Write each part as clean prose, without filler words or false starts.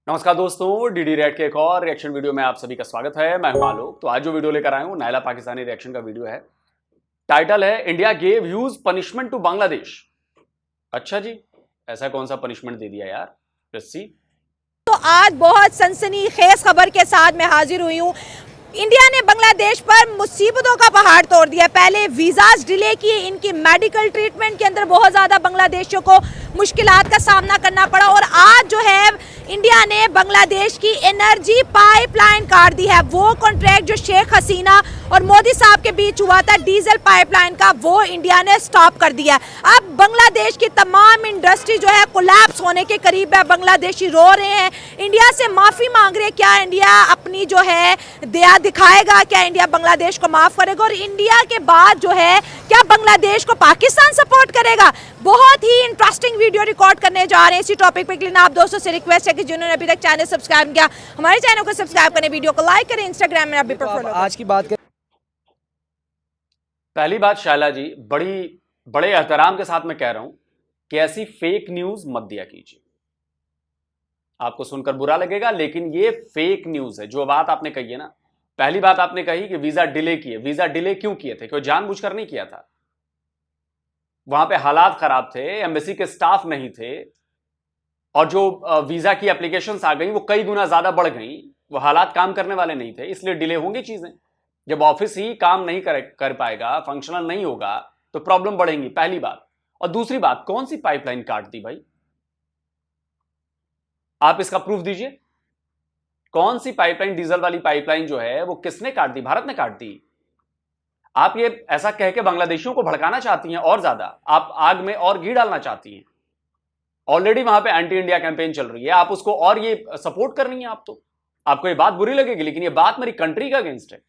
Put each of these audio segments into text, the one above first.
नमस्कार दोस्तों, DD red के एक और रिएक्शन वीडियो में आप सभी का स्वागत है। मैं हूं आलोक। तो आज जो वीडियो लेकर आया हूं नायला पाकिस्तानी रिएक्शन का वीडियो है। टाइटल है India gave huge punishment to Bangladesh. अच्छा जी, ऐसा कौन सा पनिशमेंट दे दिया यार? Let's see. तो आज बहुत सनसनीखेज खबर के साथ मैं हाजिर हुई हूँ। इंडिया ने बांग्लादेश पर मुसीबतों का पहाड़ तोड़ दिया। पहले वीज़ाज डिले किए, इनकी मेडिकल ट्रीटमेंट के अंदर बहुत ज़्यादा बांग्लादेशियों को मुश्किलात का सामना करना पड़ा और आज जो है इंडिया ने बांग्लादेश की एनर्जी पाइपलाइन काट दी है। वो कॉन्ट्रैक्ट जो शेख हसीना और मोदी साहब के बीच हुआ था डीजल पाइपलाइन का, वो इंडिया ने स्टॉप कर दिया। अब बांग्लादेश की तमाम इंडस्ट्री जो है कोलैप्स होने के करीब है। बांग्लादेशी रो रहे हैं, इंडिया से माफ़ी मांग रहे हैं। क्या इंडिया अपनी जो है दया दिखाएगा? क्या इंडिया बांग्लादेश को माफ़ करेगा? और इंडिया के बाद जो है क्या बांग्लादेश को पाकिस्तान सपोर्ट करेगा? बहुत ही इंटरेस्टिंग वीडियो रिकॉर्ड करने जा रहे हैं इसी टॉपिक पे। लेकिन आप दोस्तों से रिक्वेस्ट है कि जिन्होंने अभी तक चैनल सब्सक्राइब किया, हमारे चैनल को सब्सक्राइब करें, वीडियो को लाइक करें, इंस्टाग्राम में अभी फॉलो। आज की बात करें, पहली बात शायला जी, बड़े एहतराम के साथ मैं कह रहा हूं कि ऐसी फेक न्यूज मत दिया कीजिए। आपको सुनकर बुरा लगेगा, लेकिन ये फेक न्यूज है। जो बात आपने कही है ना, पहली बात आपने कही कि वीजा डिले किए। वीजा डिले क्यों किए थे? क्यों जानबूझकर नहीं किया था। वहां पे हालात खराब थे, एम्बेसी के स्टाफ नहीं थे, और जो वीजा की एप्लीकेशंस आ गई वो कई गुना ज्यादा बढ़ गई। वो हालात काम करने वाले नहीं थे, इसलिए डिले होंगी चीजें। जब ऑफिस ही काम नहीं कर पाएगा, फंक्शनल नहीं होगा, तो प्रॉब्लम बढ़ेंगी, पहली बात। और दूसरी बात, कौन सी पाइपलाइन काट दी भाई? आप इसका प्रूफ दीजिए। कौन सी पाइपलाइन, डीजल वाली पाइपलाइन जो है वो किसने काट दी? भारत ने काट दी। आप ये ऐसा कह के बांग्लादेशियों को भड़काना चाहती हैं और ज्यादा, आप आग में और घी डालना चाहती हैं। ऑलरेडी वहां पे एंटी इंडिया कैंपेन चल रही है, आप उसको और ये सपोर्ट कर रही हैं। आप तो, आपको ये बात बुरी लगेगी, लेकिन ये बात मेरी कंट्री का अगेंस्ट है।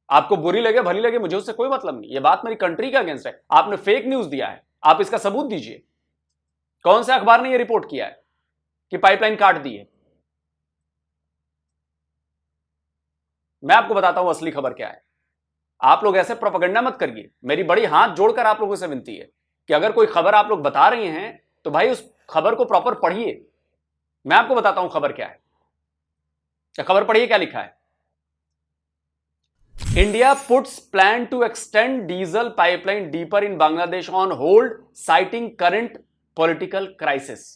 आपको बुरी लगे भली लगे, मुझे उससे कोई मतलब नहीं। ये बात मेरी कंट्री का अगेंस्ट है। आपने फेक न्यूज दिया है, आप इसका सबूत दीजिए। कौन से अखबार ने यह रिपोर्ट किया है कि पाइपलाइन काट दी है? मैं आपको बताता हूं असली खबर क्या है। आप लोग ऐसे प्रोपेगेंडा मत करिए। मेरी बड़ी हाथ जोड़कर आप लोगों से विनती है कि अगर कोई खबर आप लोग बता रहे हैं तो भाई उस खबर को प्रॉपर पढ़िए। मैं आपको बताता हूं खबर क्या है। खबर पढ़िए क्या लिखा है। India puts plan to extend diesel pipeline deeper in Bangladesh on hold citing current political crisis.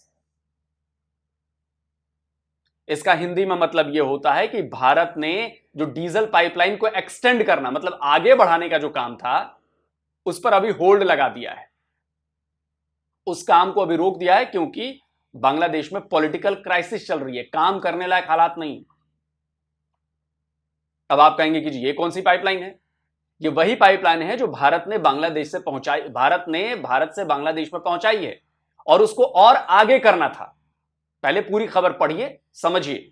इसका हिंदी में मतलब यह होता है कि भारत ने जो डीजल पाइपलाइन को एक्सटेंड करना, मतलब आगे बढ़ाने का जो काम था, उस पर अभी होल्ड लगा दिया है। उस काम को अभी रोक दिया है क्योंकि बांग्लादेश में पॉलिटिकल क्राइसिस चल रही है, काम करने लायक हालात नहीं। अब आप कहेंगे कि जी ये कौन सी पाइपलाइन है? ये वही पाइपलाइन है जो भारत ने बांग्लादेश से पहुंचाई, भारत से बांग्लादेश में पहुंचाई है, और उसको और आगे करना था। पहले पूरी खबर पढ़िए, समझिए।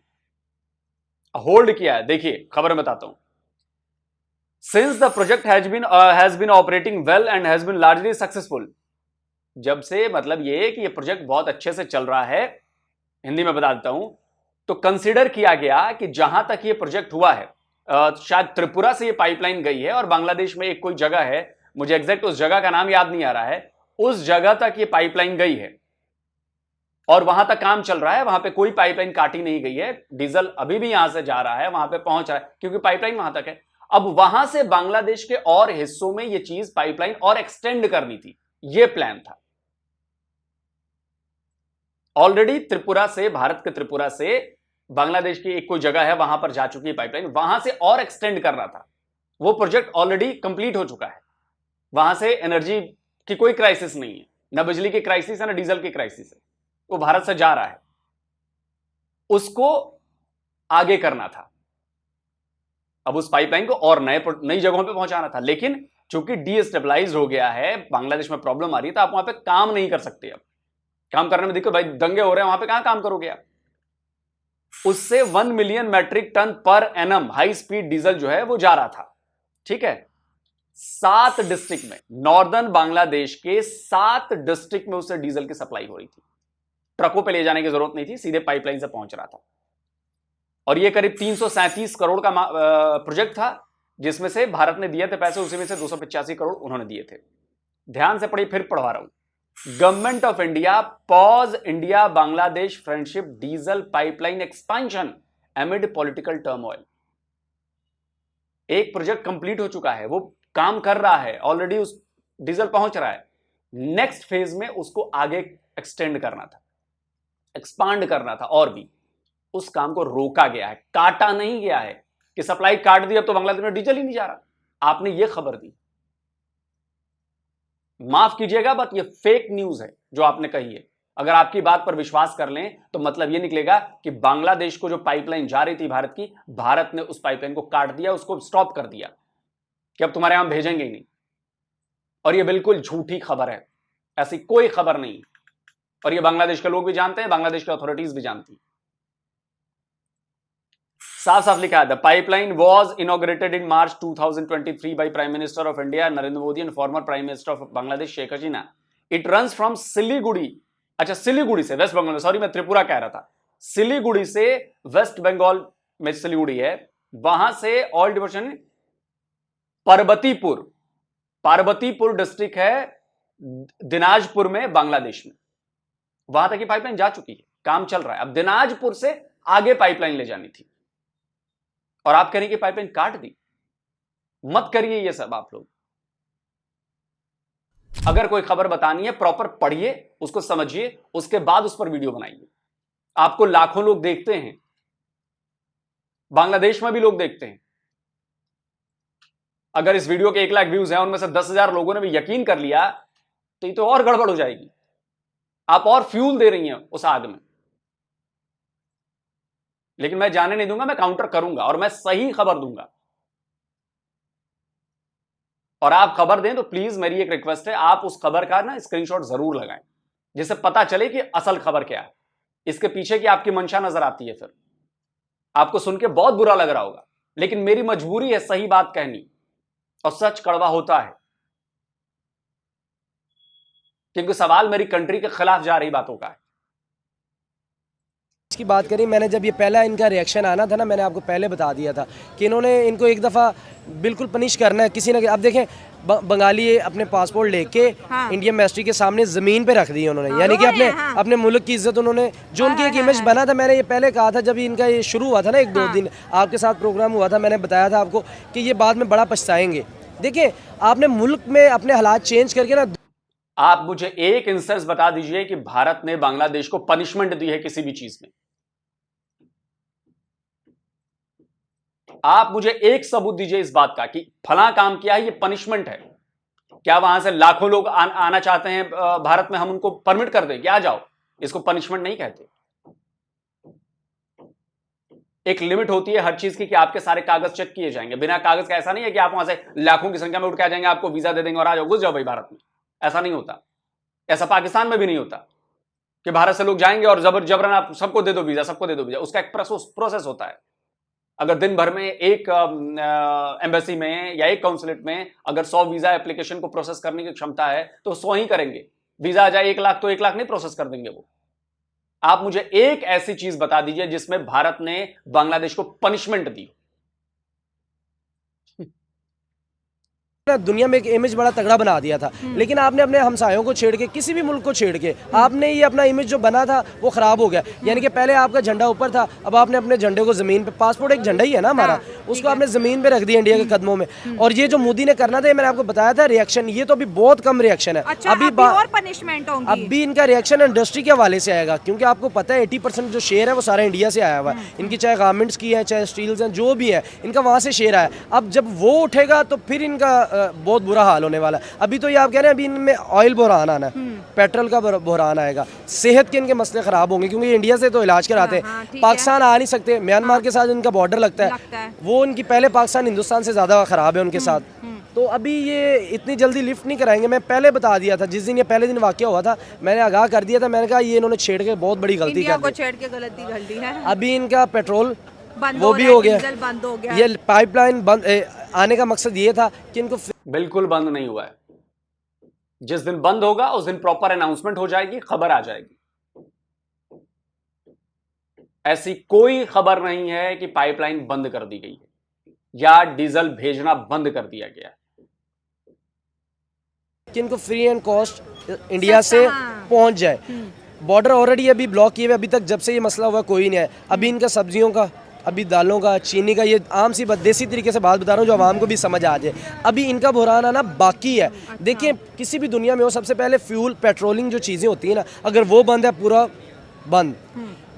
होल्ड किया है, देखिए खबर में बताता हूं। Since the project has been operating well and has been largely successful. जब से, मतलब ये कि ये प्रोजेक्ट बहुत अच्छे से चल रहा है, हिंदी में बता देता हूं, तो कंसीडर किया गया कि जहां तक ये प्रोजेक्ट हुआ है, शायद त्रिपुरा से ये पाइपलाइन गई है और बांग्लादेश में एक कोई जगह है, मुझे एग्जैक्ट उस जगह का नाम याद नहीं आ रहा है, उस जगह तक ये पाइपलाइन गई है और वहां तक काम चल रहा है। वहां पे कोई पाइपलाइन काटी नहीं गई है, डीजल अभी भी यहां से जा रहा है, वहां पे पहुंच रहा है क्योंकि पाइपलाइन वहां तक है। अब वहां से बांग्लादेश के और हिस्सों में ये चीज पाइपलाइन और एक्सटेंड करनी थी, ये प्लान था। ऑलरेडी त्रिपुरा से, भारत के त्रिपुरा से बांग्लादेश की एक कोई जगह है, वहां पर जा चुकी है पाइपलाइन, वहां से और एक्सटेंड करना था। वो प्रोजेक्ट ऑलरेडी कंप्लीट हो चुका है। वहां से एनर्जी की कोई क्राइसिस नहीं है, ना बिजली की क्राइसिस है, ना डीजल की क्राइसिस है। वो भारत से जा रहा है, उसको आगे करना था। अब उस पाइपलाइन को और नई जगहों पे पहुंचाना था, लेकिन चूंकि डीस्टेबलाइज हो गया है, बांग्लादेश में प्रॉब्लम आ रही है, तो आप वहां पे काम नहीं कर सकते। अब काम करने में दिक्कत, भाई दंगे हो रहे हैं वहां पे, कहां काम करोगे आप? उससे 1 million metric tonne per annum high speed diesel जो है वो जा रहा था। ठीक है, 7 डिस्ट्रिक्ट में, नॉर्दर्न बांग्लादेश के 7 डिस्ट्रिक्ट में उससे डीजल की सप्लाई हो रही थी। ट्रकों पे ले जाने की जरूरत नहीं थी, सीधे पाइपलाइन से पहुंच रहा था। और ये करीब 337 करोड़ का प्रोजेक्ट था, जिसमें से भारत ने दिए थे पैसे, उसी में से 285 करोड़ उन्होंने दिए थे। ध्यान से पढ़िए, फिर पढ़वा रहा हूं। Government of India pause India Bangladesh friendship diesel pipeline expansion एमिड political turmoil. एक प्रोजेक्ट कंप्लीट हो चुका है, वो काम कर रहा है ऑलरेडी, उस डीजल पहुंच रहा है। नेक्स्ट फेज में उसको आगे एक्सटेंड करना था, एक्सपांड करना था और भी। उस काम को रोका गया है, काटा नहीं गया है कि सप्लाई काट दी अब तो बांग्लादेश में डीजल ही नहीं जा रहा। आपने ये खबर दी, माफ कीजिएगा बट ये फेक न्यूज है जो आपने कही है। अगर आपकी बात पर विश्वास कर लें तो मतलब ये निकलेगा कि बांग्लादेश को जो पाइपलाइन जा रही थी भारत की, भारत ने उस पाइपलाइन को काट दिया, उसको स्टॉप कर दिया कि अब तुम्हारे यहां भेजेंगे ही नहीं। और ये बिल्कुल झूठी खबर है, ऐसी कोई खबर नहीं। और ये बांग्लादेश के लोग भी जानते हैं, बांग्लादेश की अथॉरिटीज भी जानती हैं। साफ साफ लिखा है, the pipeline was inaugurated in March 2023 by prime minister of India Narendra Modi and former prime minister of Bangladesh Sheikh Hasina. It runs from Siliguri, अच्छा सिलीगुड़ी से वेस्ट बंगाल, सॉरी मैं त्रिपुरा कह रहा था, सिलीगुड़ी से वेस्ट बंगाल में सिलीगुड़ी है, वहां से all division Parvatipur, Parvatipur district है दिनाजपुर में बांग्लादेश में, वहां तक की पाइपलाइन जा चुकी है, काम चल रहा है। अब दिनाजपुर से आगे पाइपलाइन ले जानी थी और आप कह रही कि पाइपलाइन काट दी। मत करिए ये सब आप लोग। अगर कोई खबर बतानी है प्रॉपर पढ़िए, उसको समझिए, उसके बाद उस पर वीडियो बनाइए। आपको लाखों लोग देखते हैं, बांग्लादेश में भी लोग देखते हैं। अगर इस वीडियो के 1 लाख व्यूज हैं, उनमें से 10,000 लोगों ने भी यकीन कर लिया तो ये तो और गड़बड़ हो जाएगी। आप और फ्यूल दे रही हैं उस आग में। लेकिन मैं जाने नहीं दूंगा, मैं काउंटर करूंगा और मैं सही खबर दूंगा। और आप खबर दें तो प्लीज मेरी एक रिक्वेस्ट है, आप उस खबर का ना स्क्रीनशॉट जरूर लगाएं, जिससे पता चले कि असल खबर क्या है। इसके पीछे की आपकी मंशा नजर आती है, फिर आपको सुन के बहुत बुरा लग रहा होगा, लेकिन मेरी मजबूरी है सही बात कहनी, और सच कड़वा होता है, क्योंकि सवाल मेरी कंट्री के खिलाफ जा रही बातों का है। की बात करी, मैंने जब ये पहला इनका रिएक्शन आना था ना, मैंने आपको पहले बता दिया था कि इन्होंने इनको एक दफ़ा बिल्कुल पनिश करना है किसी ना। अब देखें बंगाली अपने पासपोर्ट लेके इंडियन मैजिस्ट्री के सामने ज़मीन पे रख दी उन्होंने, यानी कि अपने मुल्क की इज्जत उन्होंने, जो उनकी एक इमेज बना था। मैंने ये पहले कहा था जब इनका ये शुरू हुआ था ना, 1-2 दिन आपके साथ प्रोग्राम हुआ था, मैंने बताया था आपको कि ये बाद में बड़ा पछताएंगे। देखिए आपने मुल्क में अपने हालात चेंज करके ना। आप मुझे एक इंस्टेंस बता दीजिए कि भारत ने बांग्लादेश को पनिशमेंट दी है किसी भी चीज में। आप मुझे एक सबूत दीजिए इस बात का कि फला काम किया है, ये पनिशमेंट है। क्या वहां से लाखों लोग आना चाहते हैं भारत में, हम उनको परमिट कर दें कि आ जाओ? इसको पनिशमेंट नहीं कहते। एक लिमिट होती है हर चीज की कि आपके सारे कागज चेक किए जाएंगे। बिना कागज का ऐसा नहीं है कि आप वहां से लाखों की संख्या में उठ के आ जाएंगे, आपको वीजा दे देंगे और आ जाओ, घुस जाओ भाई भारत में। ऐसा नहीं होता, ऐसा पाकिस्तान में भी नहीं होता कि भारत से लोग जाएंगे और जबरन आप सबको दे दो वीजा, सबको दे दो वीजा। उसका एक प्रोसेस होता है। अगर दिन भर में एक एम्बेसी में या एक काउंसलेट में अगर 100 वीजा एप्लीकेशन को प्रोसेस करने की क्षमता है तो 100 ही करेंगे। वीजा आ जाए 1 लाख तो 1 लाख नहीं प्रोसेस कर देंगे वो। आप मुझे एक ऐसी चीज बता दीजिए जिसमें भारत ने बांग्लादेश को पनिशमेंट दी। दुनिया में एक इमेज बड़ा तगड़ा बना दिया था, लेकिन आपने अपने हमसायों को छेड़ के, किसी भी मुल्क को छेड़ के, आपने ये अपना इमेज जो बना था वो खराब हो गया। यानी कि पहले आपका झंडा ऊपर था, अब आपने अपने झंडे को जमीन पे, पासपोर्ट एक झंडा ही है ना हमारा, उसको आपने जमीन पे रख दिया इंडिया के कदमों में। और ये जो मोदी ने करना था, मैंने आपको बताया था रिएक्शन, ये तो अभी बहुत कम रिएक्शन है। अभी और पनिशमेंट होंगी। अभी इनका रिएक्शन इंडस्ट्री के हवाले से आएगा, क्योंकि आपको पता है 80% जो शेयर है वो सारा इंडिया से आया हुआ है। इनकी चाहे गारमेंट्स की है, चाहे स्टील्स हैं, जो भी है, इनका वहाँ से शेयर आया। अब जब वो उठेगा तो फिर इनका बहुत बुरा होने वाला। अभी तो ये आप कह रहे हैं अभी इनमें ऑयल बहरान आना है, पेट्रोल का बहरान आएगा, सेहत के इनके मसले खराब होंगे, क्योंकि इंडिया से तो इलाज कराते हैं, पाकिस्तान आ नहीं सकते, म्यांमार के साथ इनका बॉर्डर लगता है, वो इनकी पहले पाकिस्तान हिंदुस्तान से ज्यादा खराब है उनके साथ। तो अभी ये इतनी जल्दी लिफ्ट नहीं कराएंगे। मैं पहले बता दिया था, जिस दिन ये पहले दिन वाकया हुआ था, मैंने आगाह कर दिया था, मैंने कहा ये इन्होंने छेड़ के बहुत बड़ी गलती कर दी है। अभी इनका पेट्रोल वो भी हो गया, बंद हो गया। ये पाइपलाइन बंद आने का मकसद ये था कि इनको बिल्कुल बंद नहीं हुआ है। जिस दिन बंद होगा उस दिन प्रॉपर अनाउंसमेंट हो जाएगी, खबर आ जाएगी। ऐसी कोई खबर नहीं है कि पाइपलाइन बंद कर दी गई है या डीजल भेजना बंद कर दिया गया है। कि इनको फ्री एंड कॉस्ट इंडिया से हाँ। पहुंच जाए। बॉर्डर ऑलरेडी अभी ब्लॉक किए हुए, अभी तक जब से ये मसला हुआ कोई नहीं है। अभी इनका सब्जियों का, अभी दालों का, चीनी का, ये आम सी बात देसी तरीके से बात बता रहा हूँ जो आवाम को भी समझ आ जाए। अभी इनका बुहरान आना बाकी है। देखिए किसी भी दुनिया में हो, सबसे पहले फ्यूल पेट्रोलिंग जो चीज़ें होती हैं ना, अगर वो बंद है पूरा बंद।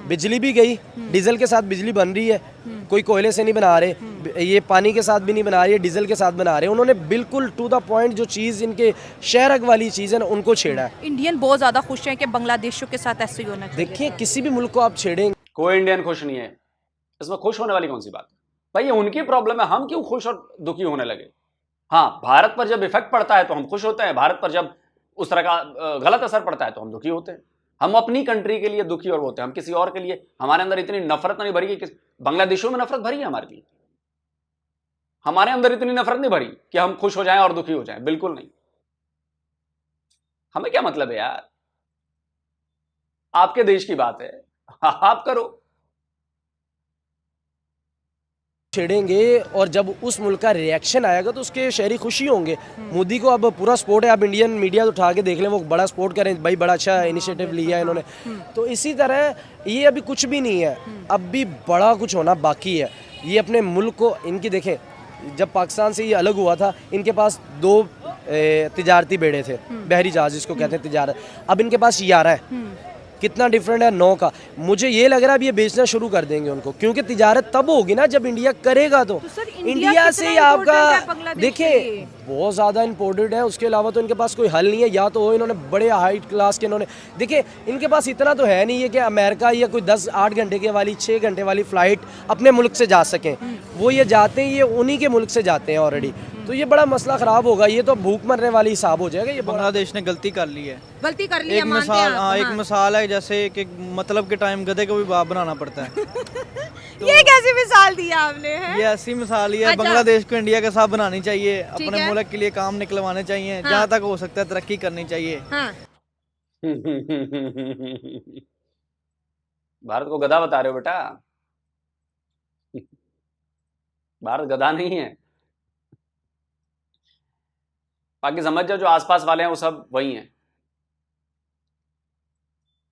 बिजली भी गई, डीजल के साथ बिजली बन रही है, कोई कोयले से नहीं बना रहे, ये पानी के साथ भी नहीं बना रही है, डीजल के साथ बना रहे हैं। उन्होंने बिल्कुल टू द पॉइंट जो चीज़ इनके शहरक वाली चीज़ है ना उनको छेड़ा है। इंडियन बहुत ज्यादा खुश हैं कि बांग्लादेशियों के साथ ऐसे ही होना चाहिए। देखिए किसी भी मुल्क को आप छेड़ेंगे, कोई इंडियन खुश नहीं है, इसमें खुश होने वाली कौन सी बात है भाई? ये उनकी प्रॉब्लम है, हम क्यों खुश और दुखी होने लगे? हाँ, भारत पर जब इफेक्ट पड़ता है तो हम खुश होते हैं, भारत पर जब उस तरह का गलत असर पड़ता है तो हम दुखी होते हैं। हम अपनी कंट्री के लिए दुखी और होते हैं, हम किसी और के लिए, हमारे अंदर इतनी नफरत नहीं भरी कि बांग्लादेशियों में नफरत भरी है हमारे लिए, हमारे अंदर इतनी नफरत नहीं भरी कि हम खुश हो जाएं और दुखी हो जाएं, बिल्कुल नहीं। हमें क्या मतलब है यार, आपके देश की बात है, आप करो। छेड़ेंगे और जब उस मुल्क का रिएक्शन आएगा तो उसके शहरी खुशी होंगे। मोदी को अब पूरा सपोर्ट है, आप इंडियन मीडिया तो उठा के देख लें, वो बड़ा सपोर्ट करें, भाई बड़ा अच्छा इनिशिएटिव लिया है इन्होंने। तो इसी तरह ये अभी कुछ भी नहीं है, अब भी बड़ा कुछ होना बाकी है। ये अपने मुल्क को, इनकी देखें, जब पाकिस्तान से ये अलग हुआ था इनके पास 2 तिजारती बेड़े थे, बहरी जहाज जिसको कहते हैं तिजारत, अब इनके पास 11 है। कितना डिफरेंट है 9 का। मुझे ये लग रहा है अब ये बेचना शुरू कर देंगे उनको, क्योंकि तिजारत तब होगी ना जब इंडिया करेगा। तो सर, इंडिया से ही कितना important है आपका बांग्लादेश देखिए के लिए? बहुत ज़्यादा इंपोर्टेड है, उसके अलावा तो इनके पास कोई हल नहीं है। या तो हो इन्होंने बड़े हाई क्लास के, इन्होंने देखिए इनके पास इतना तो है नहीं है कि अमेरिका या कोई 10-8 घंटे के वाली 6 घंटे वाली फ़्लाइट अपने मुल्क से जा सकें। वो ये जाते हैं, ये उन्हीं के मुल्क से जाते हैं ऑलरेडी। तो ये बड़ा मसला ख़राब होगा, ये तो भूख मरने वाली हिसाब हो जाएगा। ये बांग्लादेश ने गलती कर ली है। गलती कर ली है, एक मानते मिसाल, हैं हाँ आप? एक मिसाल है, जैसे कि मतलब के टाइम गधे को भी बाप बनाना पड़ता है। ये कैसी मिसाल दी आपने है? ये ऐसी मिसाल ही है। अच्छा। बांग्लादेश को इंडिया के साथ बनानी चाहिए, ठीक अपने है। मुल्क के लिए काम निकलवाने चाहिए, हाँ। जहाँ तक हो सकता है तरक्की करनी चाहिए। हाँ। भारत को गधा बता रहे हो बेटा? भारत गधा नहीं है। बाकी समझ जाओ जो आसपास वाले हैं वो सब वही हैं।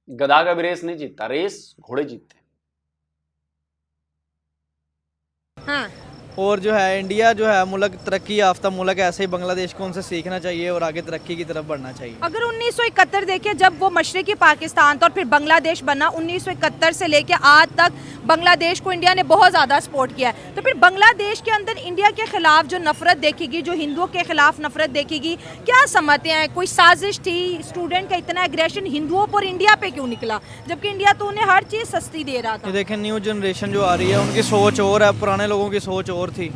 गधा का भी रेस नहीं जीतता, रेस घोड़े जीतते हैं। हाँ। और जो है इंडिया जो है मुल्क तरक्की याफ्ता मुल्क, ऐसे ही बांग्लादेश को उनसे सीखना चाहिए और आगे तरक्की की तरफ बढ़ना चाहिए। अगर 1971 देखे जब वो मशरकी पाकिस्तान था और फिर बांग्लादेश बना, 1971 से लेके आज तक बांग्लादेश को इंडिया ने बहुत ज़्यादा सपोर्ट किया है। तो फिर बांग्लादेश के अंदर इंडिया के खिलाफ जो नफरत देखेगी, जो हिंदुओं के खिलाफ नफरत देखेगी, क्या समझते हैं? कोई साजिश थी? स्टूडेंट का इतना एग्रेशन हिंदुओं पर इंडिया पे क्यों निकला, जबकि इंडिया तो उन्हें हर चीज़ सस्ती दे रहा ये था? देखें न्यू जनरेशन जो आ रही है उनकी सोच और है, पुराने लोगों की सोच और थी।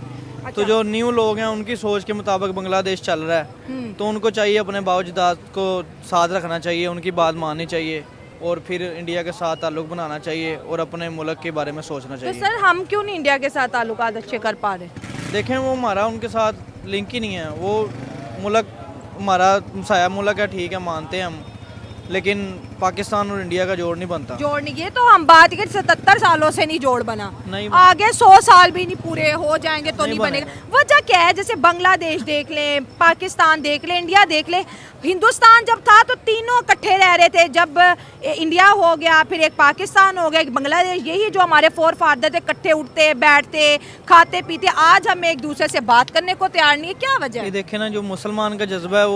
तो जो न्यू लोग हैं उनकी सोच के मुताबिक बांग्लादेश चल रहा है, तो उनको चाहिए अपने बावजदाद को साथ रखना चाहिए, उनकी बात माननी चाहिए और फिर इंडिया के साथ ताल्लुक बनाना चाहिए और अपने मुल्क के बारे में सोचना तो चाहिए। सर हम क्यों नहीं इंडिया के साथ ताल्लुकात अच्छे कर पा रहे? देखें वो हमारा उनके साथ लिंक ही नहीं है। वो मुल्क हमारा हमसाया मुल्क है, ठीक है मानते हैं हम, लेकिन पाकिस्तान और इंडिया का जोड़ नहीं बनता। जोड़ नहीं, ये तो हम बात करें 77 सालों से नहीं जोड़ बना, नहीं आगे 100 साल भी नहीं पूरे हो जाएंगे तो नहीं नहीं बनेगा। वजह क्या है? जैसे बांग्लादेश देख लें, पाकिस्तान देख लें, इंडिया देख लें। हिंदुस्तान जब था तो तीनों इकट्ठे रह रहे थे, जब इंडिया हो गया फिर एक पाकिस्तान हो गया, एक बांग्लादेश, यही जो हमारे फोर फादर थे, इकट्ठे उठते बैठते खाते पीते। आज हम एक दूसरे से बात करने को तैयार नहीं है, क्या वजह ये है? देखें ना, जो मुसलमान का जज्बा है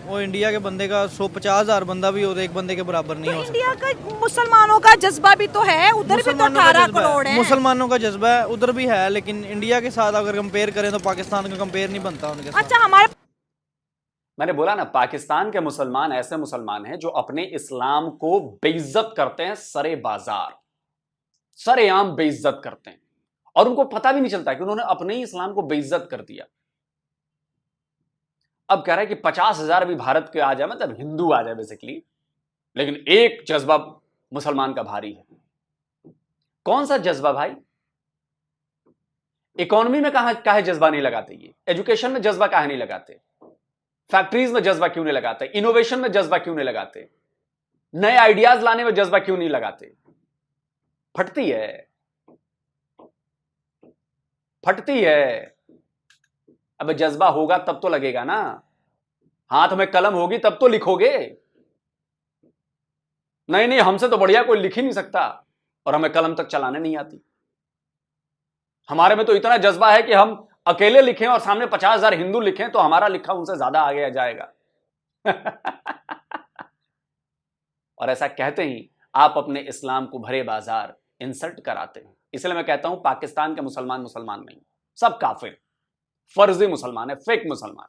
वो इंडिया के बंदे का 150,000 बंदा भी हो तो एक बंदे के बराबर नहीं तो हो सकता। इंडिया का मुसलमानों का जज्बा भी तो है, उधर भी तो मुसलमानों का 18 जज्बा है, करोड़ है। मुसलमानों का जज्बा है उधर भी है, लेकिन इंडिया के साथ अगर कंपेयर करें तो पाकिस्तान का कंपेयर नहीं बनता उनके साथ। अच्छा, हमारे मैंने बोला ना, पाकिस्तान के मुसलमान ऐसे मुसलमान हैं जो अपने इस्लाम को बेइज्जत करते हैं, सरे बाजार, सरेआम बेइज्जत करते हैं, और उनको पता भी नहीं चलता कि उन्होंने अपने ही इस्लाम को बेइज्जत कर दिया। अब कह रहा है कि 50,000 भी भारत के आ जाए, मतलब हिंदू आ जाए बेसिकली, लेकिन एक जज्बा मुसलमान का भारी है। कौन सा जज्बा भाई? इकोनॉमी में काहे जज्बा नहीं लगाते? ये एजुकेशन में जज्बा काहे नहीं लगाते? फैक्ट्रीज में जज्बा क्यों नहीं लगाते? इनोवेशन में जज्बा क्यों नहीं लगाते? नए आइडियाज लाने में जज्बा क्यों नहीं लगाते? फटती है, फटती है। अब जज्बा होगा तब तो लगेगा ना। हाथ में कलम होगी तब तो लिखोगे। नहीं नहीं, हमसे तो बढ़िया कोई लिख ही नहीं सकता, और हमें कलम तक चलाने नहीं आती। हमारे में तो इतना जज्बा है कि हम अकेले लिखें और सामने 50,000 हिंदू लिखें तो हमारा लिखा उनसे ज्यादा आगे जाएगा। और ऐसा कहते ही आप अपने इस्लाम को भरे बाजार इंसल्ट कराते हैं। इसलिए मैं कहता हूं पाकिस्तान के मुसलमान मुसलमान नहीं, सब काफिर, फर्जी मुसलमान है, फेक मुसलमान।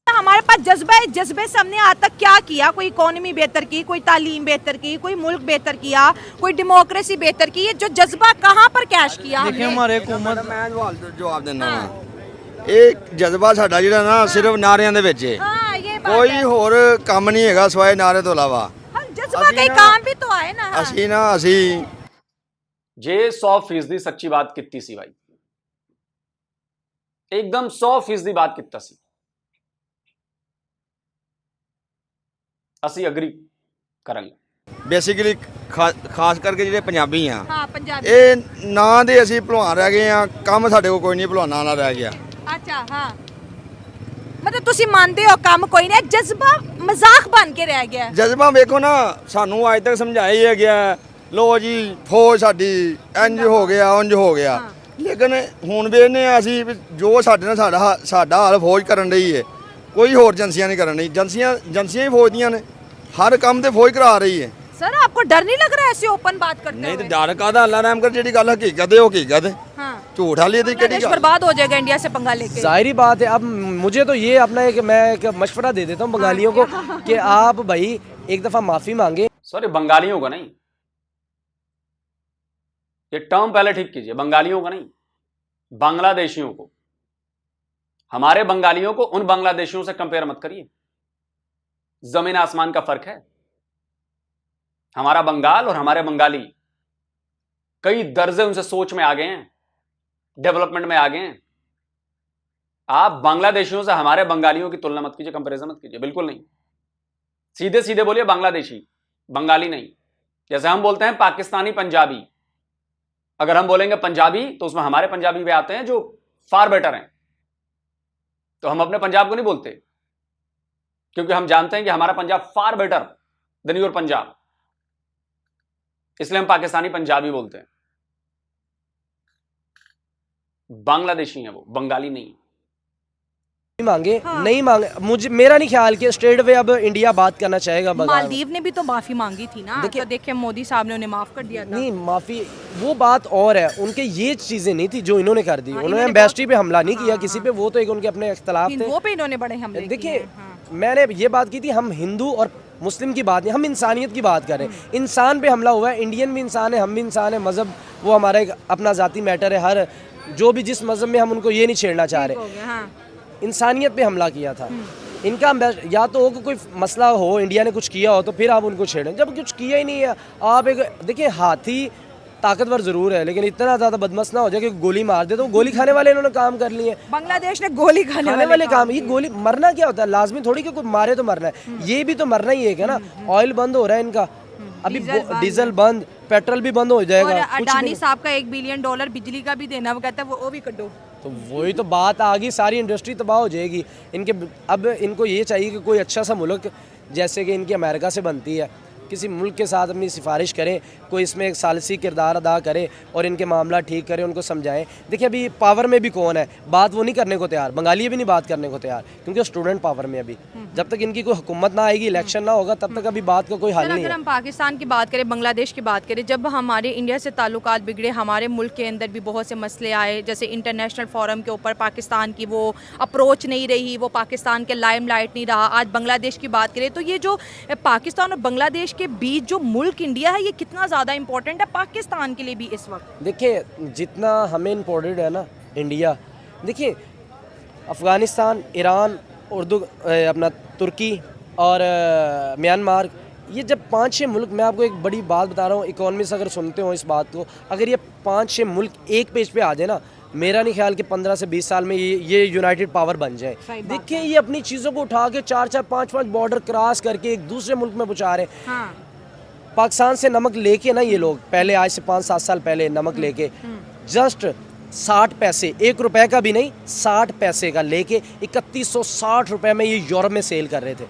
हमारे पास जज्बा है, जज्बे से हमने आज तक क्या किया? कोई इकोनॉमी बेहतर की, कोई तालीम बेहतर की, कोई मुल्क बेहतर किया, कोई डेमोक्रेसी बेहतर की? ये जो जज्बा कहाँ पर कैश किया देखिए हमने? हमारे हुकूमत ਮੈਂ ਜਵਾਬ ਦਿੰਦਾ ਵਾਂ। ਇਹ ਜਜ਼ਬਾ ਸਾਡਾ ਜਿਹੜਾ ਨਾ ਸਿਰਫ ਨਾਰਿਆਂ ਦੇ ਵਿੱਚ ਹੈ, हाँ, ये बात ਕੋਈ है। ਹੋਰ ਕੰਮ ਨਹੀਂ ਹੈਗਾ ਸਿਵਾਏ ਨਾਰੇ ਤੋਂ ਇਲਾਵਾ। हाँ, जज्बा का काम भी तो है ना। हाँ। ਅਸੀਂ जे 100% सच्ची बात कितनी सी भाई, एकदम 100% बात कितना सी ਅਸੀਂ ਅਗਰੀ ਕਰਾਂਗੇ। ਬੇਸਿਕਲੀ ਖਾਸ ਕਰਕੇ ਜਿਹੜੇ ਪੰਜਾਬੀ ਆ, हाँ, पंजाबी। ਇਹ ਨਾਂ ਦੇ ਅਸੀਂ ਭਲਵਾਨ ਰਹਿ ਗਏ ਆ, ਕੰਮ ਸਾਡੇ ਕੋਲ ਕੋਈ ਨਹੀਂ ਭਲਵਾਨਾਂ ਨਾਲ ਰਹਿ ਗਿਆ। अच्छा, हाँ, मतलब ਤੁਸੀਂ ਮੰਨਦੇ ਹੋ ਕੰਮ ਕੋਈ ਨਹੀਂ, ਜਜ਼ਬਾ ਮਜ਼ਾਕ ਬਣ ਕੇ ਰਹਿ ਗਿਆ ਹੈ। ਜਜ਼ਬਾ ਵੇਖੋ ਨਾ, ਸਾਨੂੰ ਅੱਜ ਤੱਕ ਸਮਝਾਇਆ ਹੀ ਗਿਆ ਲੋ ਜੀ ਫੌਜ ਸਾਡੀ ਇੰਜ ਹੋ ਗਿਆ ਉਂਝ ਹੋ ਗਿਆ, ਲੇਕਿਨ ਹੁਣ ਵੇਖਨੇ ਆ ਅਸੀਂ ਵੀ ਜੋ ਸਾਡੇ ਨਾਲ ਸਾਡਾ ਹਾਲ ਫੌਜ ਕਰਨ ਰਹੀ ਹੈ, ਕੋਈ ਹੋਰ ਏਜੰਸੀਆਂ ਨਹੀਂ ਕਰਨ ਰਹੀ। ਏਜੰਸੀਆਂ ਹੀ ਫੌਜ ਦੀਆਂ ਨੇ, ਹਰ ਕੰਮ ਤੇ ਫੌਜ ਕਰਾ ਰਹੀ ਹੈ। सर आपको डर नहीं लग रहा है ऐसे ओपन बात करते ਨਹੀਂ ਤੇ हुए? ਡਰ ਕਾਹਦਾ, ਅੱਲਾ ਰਹਿਮ ਕਰ, ਜਿਹੜੀ ਗੱਲ ਹਕੀਕਤ ਹੈ ਉਹ हकीकत है, हाँ, ਝੂਠ ਵਾਲੀ ਦੀ ਕਿਹੜੀ देश ਗੱਲ। बर्बाद हो जाएगा इंडिया से पंगा लेके। जाहिर बात है। अब मुझे तो ये अपना मैं एक मशवरा दे देता हूँ बंगालियों को कि आप भाई एक दफ़ा माफ़ी मांगे। सॉरी, बंगालियों का नहीं, ये टर्म पहले ठीक कीजिए, बंगालियों का नहीं, बांग्लादेशियों को। हमारे बंगालियों को उन बांग्लादेशियों से कंपेयर मत करिए, जमीन आसमान का फर्क है। हमारा बंगाल और हमारे बंगाली कई दर्जे उनसे सोच में आ गए हैं, डेवलपमेंट में आ गए हैं। आप बांग्लादेशियों से हमारे बंगालियों की तुलना मत कीजिए, कंपैरिजन मत कीजिए, बिल्कुल नहीं। सीधे सीधे बोलिए बांग्लादेशी, बंगाली नहीं। जैसे हम बोलते हैं पाकिस्तानी पंजाबी, अगर हम बोलेंगे पंजाबी तो उसमें हमारे पंजाबी भी आते हैं जो फार बेटर हैं, तो हम अपने पंजाब को नहीं बोलते, क्योंकि हम जानते हैं कि हमारा Punjab far better than your Punjab, इसलिए हम पाकिस्तानी पंजाबी बोलते हैं। बांग्लादेशी है वो, बंगाली नहीं। मांगे हाँ। नहीं मांगे, मुझे मेरा नहीं ख्याल कि स्ट्रेट वे अब इंडिया बात करना चाहेगा। मालदीव ने भी तो माफी मांगी थी ना, देखिए- तो देखिए मोदी साहब ने उन्हें माफ कर दिया था। नहीं माफी वो बात और है, उनके ये चीजें नहीं थी जो इन्होंने कर दी। हाँ, उन्होंने इन्होंने एम्बेसडरी पे हमला नहीं किया हाँ, किसी हाँ। पे, वो तो एक उनके अपने इख्तलाफ थे। वो पे इन्होंने बड़े हमले किए देखिए हैं, हाँ। मैंने ये बात की थी, हम हिंदू और मुस्लिम की बात नहीं, हम इंसानियत की बात करें। इंसान पे हमला हुआ है, इंडियन भी इंसान है, हम भी इंसान है। मज़हब वो हमारा एक अपना ज़ाती मैटर है, हर जो भी जिस मज़हब में हम उनको ये नहीं छेड़ना चाह ठीक रहे। हो गया, हाँ। इंसानियत पे हमला किया था इनका। या तो हो कि कोई मसला हो, इंडिया ने कुछ किया हो तो फिर आप उनको छेड़ें, जब कुछ किया ही नहीं है। आप एक देखिए, हाथी ताकतवर ज़रूर है लेकिन इतना ज़्यादा बदमस्त ना हो जाए कि गोली मार दे, तो गोली खाने वाले इन्होंने काम कर लिए। बांग्लादेश ने गोली खाने वाले काम, ये गोली मारना क्या होता है, लाजमी थोड़ी कि कोई मारे तो मरना है, ये भी तो मरना ही है ना। ऑयल बंद हो रहा है इनका, अभी डीजल बंद, पेट्रोल भी बंद हो और जाएगा। कुछ भी अडानी साहब का $1 बिलियन बिजली का भी देना, वो कहता है वो भी कटो। तो वही तो बात आ गई, सारी इंडस्ट्री तबाह हो जाएगी इनके। अब इनको ये चाहिए कि कोई अच्छा सा मुल्क, जैसे कि इनकी अमेरिका से बनती है, किसी मुल्क के साथ अपनी सिफारिश करें, कोई इसमें एक सालसी किरदार अदा करे और इनके मामला ठीक करे, उनको समझाएं। देखिए अभी पावर में भी कौन है, बात वो नहीं करने को तैयार, बंगाली भी नहीं बात करने को तैयार, क्योंकि स्टूडेंट पावर में अभी। जब तक इनकी कोई हुकूमत ना आएगी, इलेक्शन ना होगा, तब तक अभी बात का कोई हल सर, नहीं अगर है। हम पाकिस्तान की बात करें, बांग्लादेश की बात करें, जब हमारे इंडिया से ताल्लुकात बिगड़े, हमारे मुल्क के अंदर भी बहुत से मसले आए, जैसे इंटरनेशनल फोरम के ऊपर पाकिस्तान की वो अप्रोच नहीं रही, वो पाकिस्तान के लाइमलाइट नहीं रहा। आज बांग्लादेश की बात करें तो ये जो पाकिस्तान और बांग्लादेश के बीच जो मुल्क इंडिया है, ये कितना ज़्यादा इंपॉर्टेंट है पाकिस्तान के लिए भी इस वक्त? देखिए जितना हमें इम्पोर्टेंट है ना इंडिया, देखिए अफ़गानिस्तान, ईरान, अपना तुर्की और म्यांमार, ये जब 5-6 मुल्क, मैं आपको एक बड़ी बात बता रहा हूँ, इकोनॉमी से अगर सुनते हो इस बात को, अगर ये 5-6 मुल्क एक पेज पे आ जाए ना, मेरा नहीं ख्याल कि 15 से 20 साल में ये यूनाइटेड पावर बन जाए। देखिए ये अपनी चीज़ों को उठा के 4-4, 5-5 बॉर्डर क्रॉस करके एक दूसरे मुल्क में पहुँचा रहे हैं। हाँ। पाकिस्तान से नमक लेके ना, ये लोग पहले आज से 5-7 साल पहले नमक लेके जस्ट 60 पैसे, 1 रुपए का भी नहीं, 60 पैसे का लेके 3160 रुपए में ये यूरोप में सेल कर रहे थे।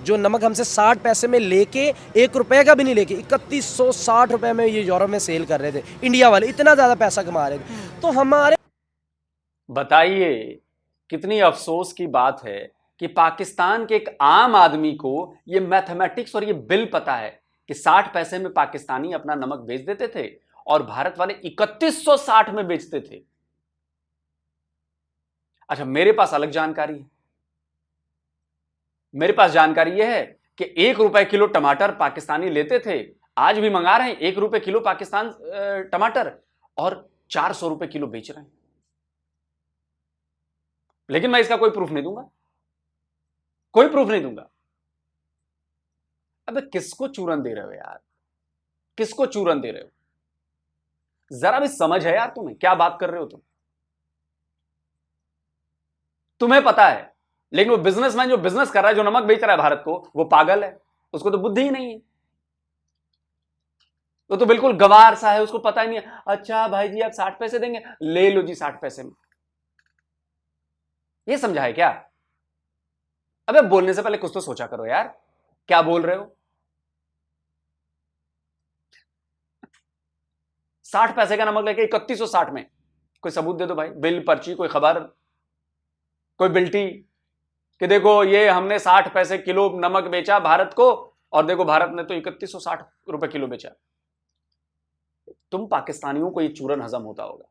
जो नमक हमसे 60 पैसे में लेके, 1 रुपए का भी नहीं लेके 3160 रुपए में ये यूरोप में सेल कर रहे थे। इंडिया वाले इतना ज़्यादा पैसा कमा रहे थे। तो हमारे, बताइए कितनी अफसोस की बात है कि पाकिस्तान के एक आम आदमी को ये मैथमेटिक्स और ये बिल पता है कि 60 पैसे में पाकिस्तानी अपना नमक बेच देते थे और भारत वाले 3160 में बेचते थे। अच्छा, मेरे पास अलग जानकारी है। मेरे पास जानकारी यह है कि 1 रुपए किलो टमाटर पाकिस्तानी लेते थे, आज भी मंगा रहे हैं 1 रुपए किलो पाकिस्तान टमाटर, और 400 रुपए किलो बेच रहे हैं। लेकिन मैं इसका कोई प्रूफ नहीं दूंगा, कोई प्रूफ नहीं दूंगा। अबे किसको चूरन दे रहे हो यार, किसको चूरन दे रहे हो? जरा भी समझ है यार तुम्हें, क्या बात कर रहे हो तुम? तुम्हें पता है, लेकिन वो बिजनेसमैन जो बिजनेस कर रहा है, जो नमक बेच रहा है भारत को, वो पागल है, उसको तो बुद्धि ही नहीं है। वो तो बिल्कुल गवार सा है, उसको पता ही नहीं है। अच्छा भाई जी आप 60 पैसे देंगे, ले लो जी 60 पैसे में। ये समझा है क्या? अबे बोलने से पहले कुछ तो सोचा करो यार, क्या बोल रहे हो? 60 पैसे का नमक लेके 3160 में, कोई सबूत दे दो भाई, बिल, पर्ची, कोई खबर, कोई बिल्टी कि देखो ये हमने 60 पैसे किलो नमक बेचा भारत को, और देखो भारत ने तो 3160 रुपए किलो बेचा। तुम पाकिस्तानियों को ये चूरन हजम होता होगा,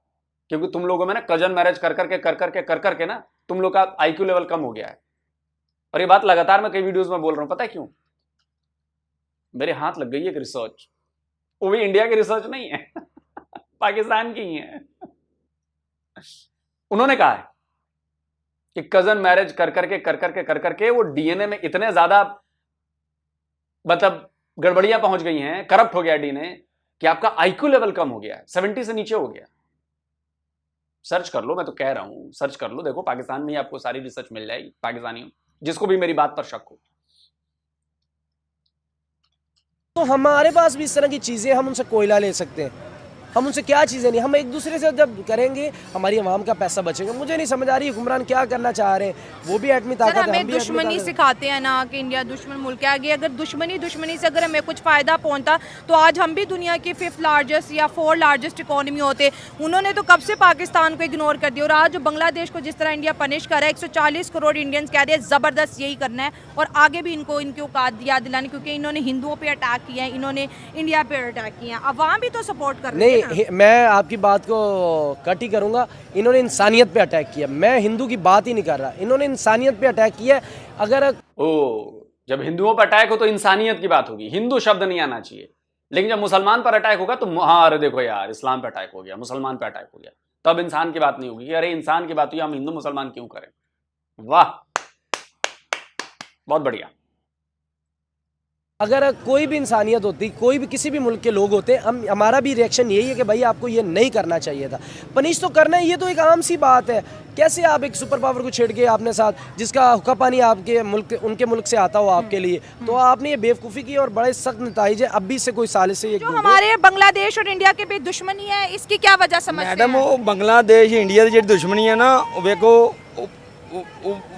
क्योंकि तुम लोगों में ना कजन मैरिज कर करके ना तुम लोग का आईक्यू लेवल कम हो गया है। और ये बात लगातार मैं कई वीडियोस में बोल रहा हूं, पता है क्यों? मेरे हाथ लग गई एक रिसर्च, वो भी इंडिया की रिसर्च नहीं है पाकिस्तान की ही है। उन्होंने कहा है कि कजन मैरिज कर करके वो डीएनए में इतने ज्यादा मतलब गड़बड़ियां पहुंच गई हैं, करप्ट हो गया डीएनए, कि आपका आईक्यू लेवल कम हो गया है, 70 से नीचे हो गया। सर्च कर लो, मैं तो कह रहा हूं सर्च कर लो, देखो पाकिस्तान में ही आपको सारी रिसर्च मिल जाएगी, पाकिस्तानियों जिसको भी मेरी बात पर शक हो। तो हमारे पास भी इस तरह की चीज़ें, हम उनसे कोयला ले सकते हैं, हम उनसे क्या चीज़ें नहीं, हम एक दूसरे से जब करेंगे हमारी आवाम का पैसा बचेगा। मुझे नहीं समझ आ रही हुक्मरान क्या करना चाह रहे हैं, वो भी एटमी ताकत है, हम हमें भी दुश्मनी एटमी ताकत। सिखाते हैं ना कि इंडिया दुश्मन मुल्क है। आगे अगर दुश्मनी से अगर हमें कुछ फ़ायदा पहुंचता तो आज हम भी दुनिया की 5th लार्जेस्ट या 4th लार्जेस्ट इकोनॉमी होते। उन्होंने तो कब से पाकिस्तान को इग्नोर कर दिया, और आज जो बांग्लादेश को जिस तरह इंडिया पनिश कर रहा है, 140 करोड़ इंडियंस कह रहे हैं ज़बरदस्त यही करना है, और आगे भी इनको इनकी औकात याद दिलानी, क्योंकि इन्होंने हिंदुओं पर अटैक किया है, इन्होंने इंडिया पर अटैक किया है। अवाम भी तो सपोर्ट कर रही है नहीं, मैं आपकी बात को कट ही करूंगा। इन्होंने इंसानियत पे अटैक किया, मैं हिंदू की बात ही नहीं कर रहा, इन्होंने इंसानियत पे अटैक किया। अगर जब हिंदुओं पर अटैक हो तो इंसानियत की बात होगी, हिंदू शब्द नहीं आना चाहिए। लेकिन जब मुसलमान पर अटैक होगा तो हाँ अरे देखो यार इस्लाम पर अटैक हो गया, मुसलमान पर अटैक हो गया, तब इंसान की बात नहीं होगी कि अरे इंसान की बात हुई, हम हिंदू मुसलमान क्यों करें। वाह, बहुत बढ़िया। अगर कोई भी इंसानियत होती, कोई भी किसी भी मुल्क के लोग होते, हमारा भी रिएक्शन यही है कि भाई आपको ये नहीं करना चाहिए था, पनिश तो करना है, ये तो एक आम सी बात है। कैसे आप एक सुपर पावर को छेड़ के आपने साथ, जिसका हुक्का पानी आपके मुल्क, उनके मुल्क से आता हो आपके लिए, तो आपने ये बेवकूफ़ी की और बड़े सख्त नतीजे अब भी से कोई साल से जो हमारे बांग्लादेश और इंडिया के बीच दुश्मनी है, इसकी क्या वजह समझते हैं? मैडम वो बांग्लादेश इंडिया की जी दुश्मनी है ना, वेखो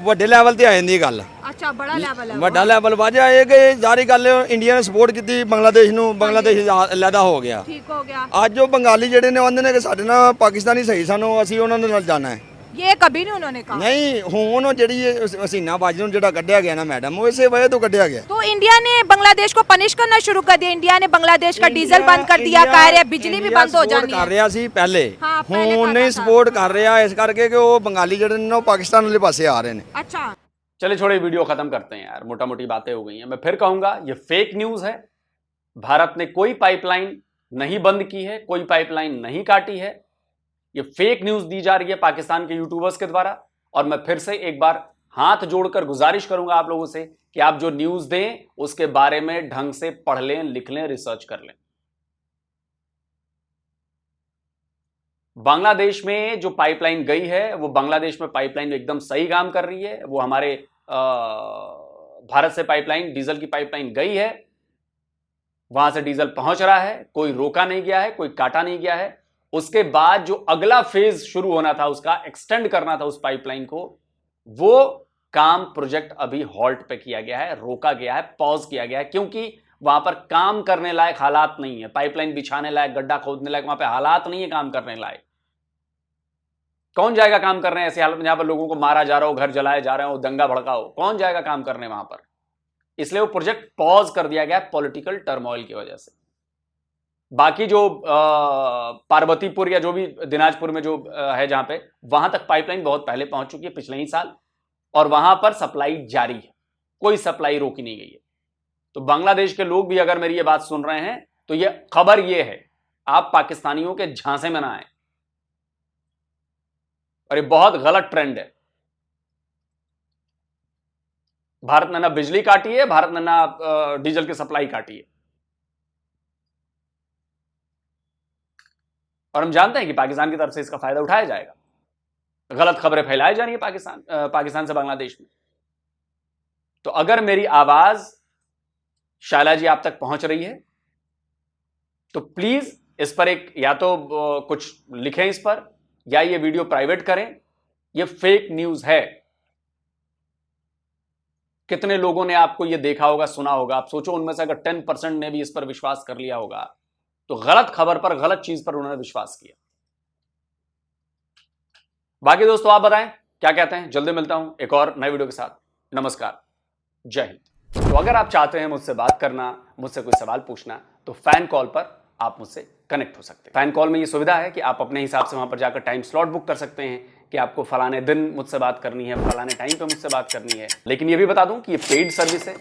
ਵੱਡੇ ਲੈਵਲ ਤੇ ਆ ਜਾਂਦੀ ਗੱਲ। अच्छा, बड़ा लेवल है। ਵੱਡਾ ਲੈਵਲ ਵਾਜਾ ਇਹ ਕਿ ਸਾਰੀ ਗੱਲ ਇੰਡੀਆ ਨੇ ਸਪੋਰਟ ਕੀਤੀ ਬਾਂਗਲਾदेश ਨੂੰ, ਬਾਂਗਲਾदेश ਅਲੱਗਾ ਹੋ ਗਿਆ। ठीक हो गया। ਅੱਜ ਉਹ ਬੰਗਾਲੀ ਜਿਹੜੇ ਨੇ ਆਉਂਦੇ ਨੇ ਕਿ ਸਾਡੇ ਨਾਲ ਪਾਕਿਸਤਾਨੀ ਸਹੀ ਸਾਨੂੰ, ਅਸੀਂ ਉਹਨਾਂ ਦੇ ਨਾਲ ਜਾਣਾ ਹੈ। ये कभी नहीं उन्होंने कहा। ਨਹੀਂ ਹੁਣ ਉਹ ਜਿਹੜੀ ਹਸੀਨਾ ਬਾਜੀ ਨੂੰ ਜਿਹੜਾ ਕੱਢਿਆ ਗਿਆ ਨਾ मैडम, ਉਹ ਇਸੇ वजह ਤੋਂ ਕੱਢਿਆ ਗਿਆ। तो इंडिया ने बांग्लादेश को पनिश करना शुरू कर दिया, इंडिया ने बांग्लादेश का डीजल बंद कर दिया, कह रहे बिजली भी बंद हो जानी ਕਰ है। ਰਿਹਾ ਸੀ ਪਹਿਲੇ, ਹਾਂ, ਪਹਿਲੇ ਹੁਣ ਕਰ ਨਹੀਂ ਰਿਹਾ ਸੀ। ਸਪੋਰਟ ਕਰ ਰਿਹਾ, ਇਸ ਕਰਕੇ ਕਿ ਉਹ ਬੰਗਾਲੀ ਜਿਹੜੇ ਨੇ ਉਹ ਪਾਕਿस्तान वाले पासे आ रहे हैं। अच्छा, चलिए छोड़े, वीडियो खत्म करते हैं यार, मोटा मोटी बातें हो गई हैं। मैं फिर कहूंगा ये फेक न्यूज है। भारत ने कोई पाइपलाइन नहीं बंद की है, कोई पाइपलाइन नहीं काटी है, ये फेक न्यूज दी जा रही है पाकिस्तान के यूट्यूबर्स के द्वारा। और मैं फिर से एक बार हाथ जोड़कर गुजारिश करूंगा आप लोगों से कि आप जो न्यूज दें उसके बारे में ढंग से पढ़ लें, लिख लें, रिसर्च कर लें। बांग्लादेश में जो पाइपलाइन गई है वो बांग्लादेश में पाइपलाइन एकदम सही काम कर रही है। वो हमारे भारत से पाइपलाइन, डीजल की पाइपलाइन गई है, वहां से डीजल पहुंच रहा है, कोई रोका नहीं गया है, कोई काटा नहीं गया है। उसके बाद जो अगला फेज शुरू होना था, उसका एक्सटेंड करना था उस पाइपलाइन को, वो काम प्रोजेक्ट अभी हॉल्ट पे किया गया है, रोका गया है, पॉज किया गया है, क्योंकि वहां पर काम करने लायक हालात नहीं है। पाइपलाइन बिछाने लायक, गड्ढा खोदने लायक वहां पे हालात नहीं है काम करने लायक। कौन जाएगा काम करने ऐसी हालत में जहां पर लोगों को मारा जा रहा हो, घर जलाए जा रहे हो, दंगा भड़का हो? कौन जाएगा काम करने वहां पर? इसलिए वो प्रोजेक्ट पॉज कर दिया गया पॉलिटिकल टर्मोइल की वजह से। बाकी जो पार्वतीपुर या जो भी दिनाजपुर में जो है जहां पे, वहां तक पाइपलाइन बहुत पहले पहुंच चुकी है, पिछले ही साल, और वहां पर सप्लाई जारी है, कोई सप्लाई रोकी नहीं गई है। तो बांग्लादेश के लोग भी अगर मेरी ये बात सुन रहे हैं तो ये खबर ये है, आप पाकिस्तानियों के झांसे में ना आए, और ये बहुत गलत ट्रेंड है। भारत ने ना बिजली काटी है, भारत ने ना डीजल की सप्लाई काटी है, और हम जानते हैं कि पाकिस्तान की तरफ से इसका फायदा उठाया जाएगा। गलत खबरें फैलाई जा रही है पाकिस्तान से बांग्लादेश में। तो अगर मेरी आवाज शायला जी आप तक पहुंच रही है तो प्लीज इस पर एक या तो कुछ लिखें इस पर, या ये वीडियो प्राइवेट करें। ये फेक न्यूज है। कितने लोगों ने आपको ये देखा होगा, सुना होगा? आप सोचो उनमें से अगर 10% ने भी इस पर विश्वास कर लिया होगा तो गलत खबर पर, गलत चीज पर उन्होंने विश्वास किया। बाकी दोस्तों आप बताएं क्या कहते हैं। जल्दी मिलता हूं एक और नए वीडियो के साथ। नमस्कार, जय हिंद। तो अगर आप चाहते हैं मुझसे बात करना, मुझसे कोई सवाल पूछना, तो फैन कॉल पर आप मुझसे कनेक्ट हो सकते हैं। फैन कॉल में ये सुविधा है कि आप अपने हिसाब से वहां पर जाकर टाइम स्लॉट बुक कर सकते हैं कि आपको फलाने दिन मुझसे बात करनी है, फलाने टाइम पे मुझसे बात करनी है। लेकिन ये भी बता दूं कि ये पेड सर्विस है,